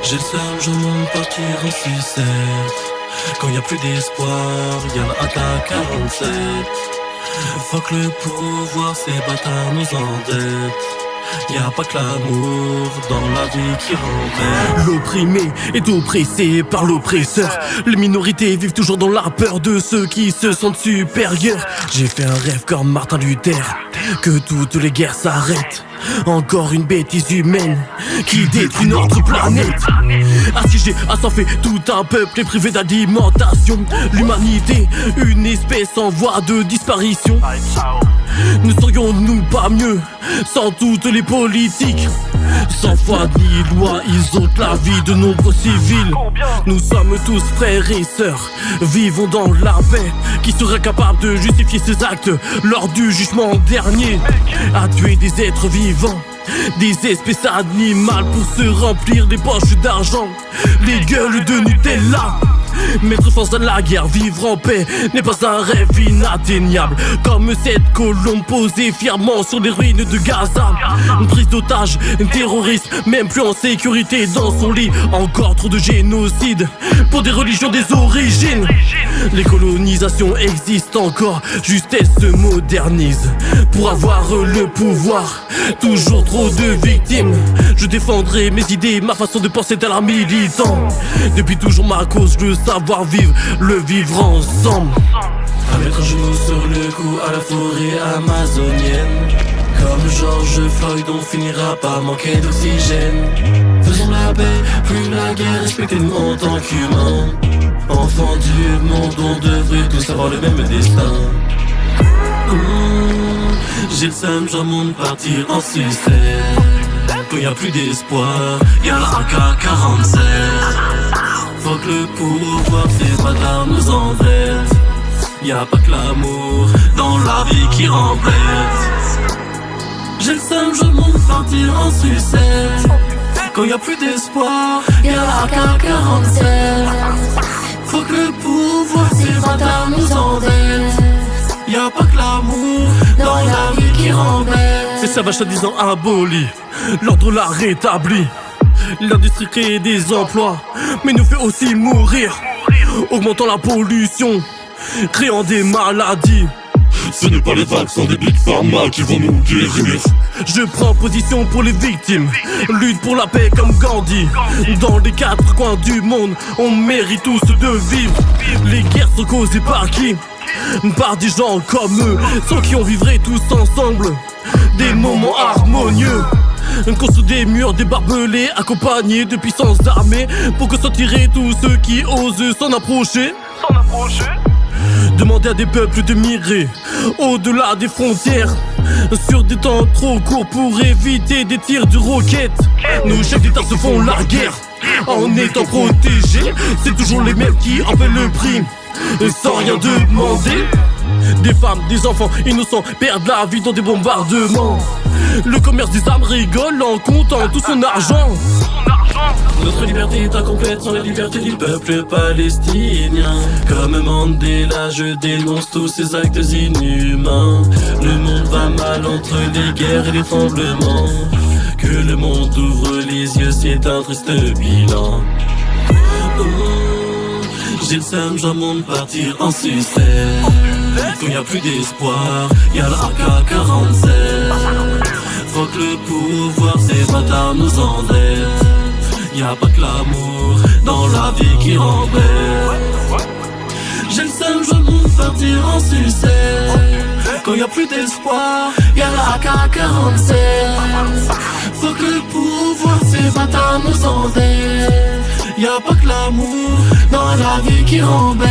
J'ai le seum, je monte partir en sucette. Quand y a plus d'espoir, y'a la AK-47. Fuck le pouvoir, ces bâtards nous endettent. Y'a pas que l'amour dans la vie qui rend. L'opprimé est oppressé par l'oppresseur. Les minorités vivent toujours dans la peur de ceux qui se sentent supérieurs. J'ai fait un rêve comme Martin Luther, que toutes les guerres s'arrêtent. Encore une bêtise humaine qui détruit notre planète. Assiégé, assoiffé, tout un peuple est privé d'alimentation. L'humanité, une espèce en voie de disparition. Ne serions-nous pas mieux sans toutes les politiques? Sans foi ni loi, ils ôtent la vie de nombreux civils. Nous sommes tous frères et sœurs, vivons dans la paix. Qui serait capable de justifier ses actes lors du jugement dernier? À tuer des êtres vivants, des espèces animales pour se remplir les poches d'argent, les gueules de Nutella. Mettre fin à la guerre, vivre en paix n'est pas un rêve inatteignable. Comme cette colombe posée fièrement sur les ruines de Gaza. Une prise d'otage, un terroriste, même plus en sécurité dans son lit. Encore trop de génocide pour des religions des origines. Les colonisations existent encore, juste elles se modernisent pour avoir le pouvoir. Toujours trop de victimes. Je défendrai mes idées, ma façon de penser tel un militant. Depuis toujours ma cause, le savoir-vivre, le vivre ensemble. À mettre un genou sur le cou à la forêt amazonienne. Comme George Floyd, on finira par manquer d'oxygène. Faisons la paix, plus la guerre, respectez-nous en tant qu'humains. Enfants du monde, on devrait tous avoir le même destin. J'ai le seum, j'en monte partir en sucette. Quand y a plus d'espoir, y'a la AK-47. Faut que le pouvoir, ces bâtards nous endettent. Y'a pas que l'amour dans la vie qui rend bête. J'ai le seum, je monte partir en sucette. Quand y a plus d'espoir, y'a la AK-47. Faut que le pouvoir, ces bâtards nous endettent. Y'a pas que l'amour dans la vie qui rend bête. Ces savages soi-disant abolis, l'ordre l'a rétabli. L'industrie crée des emplois, mais nous fait aussi mourir, augmentant la pollution, créant des maladies. Ce n'est pas les vaccins des big pharma qui vont nous guérir. Je prends position pour les victimes, lutte pour la paix comme Gandhi. Dans les quatre coins du monde, on mérite tous de vivre. Les guerres sont causées par qui? Par des gens comme eux, sans qui on vivrait tous ensemble des moments harmonieux. Construire des murs, des barbelés, accompagnés de puissances armées, pour que soient tirés tous ceux qui osent s'en approcher. Demander à des peuples de migrer au-delà des frontières, sur des temps trop courts pour éviter des tirs de roquettes. Nos chefs d'État se font la guerre en étant protégés. C'est toujours les mêmes qui en paient le prix sans rien demander. Des femmes, des enfants innocents perdent la vie dans des bombardements. Le commerce des armes rigole en comptant tout son argent. Notre liberté est incomplète sans la liberté du peuple palestinien. Comme Mandela, je dénonce tous ces actes inhumains. Le monde va mal entre les guerres et les tremblements. Que le monde ouvre les yeux, c'est un triste bilan. J'ai le seum, j'en monte partir en sucette. Quand y a plus d'espoir, y'a la AK-47. Faut que le pouvoir, ces bâtards nous endettent. Y'a pas que l'amour dans la vie qui rend bête. J'ai le seum, je monte partir en sucette. Quand y a plus d'espoir, y'a la AK-47. Faut que le pouvoir, ces bâtards nous endettent. Y'a pas que l'amour dans la vie qui rend bête.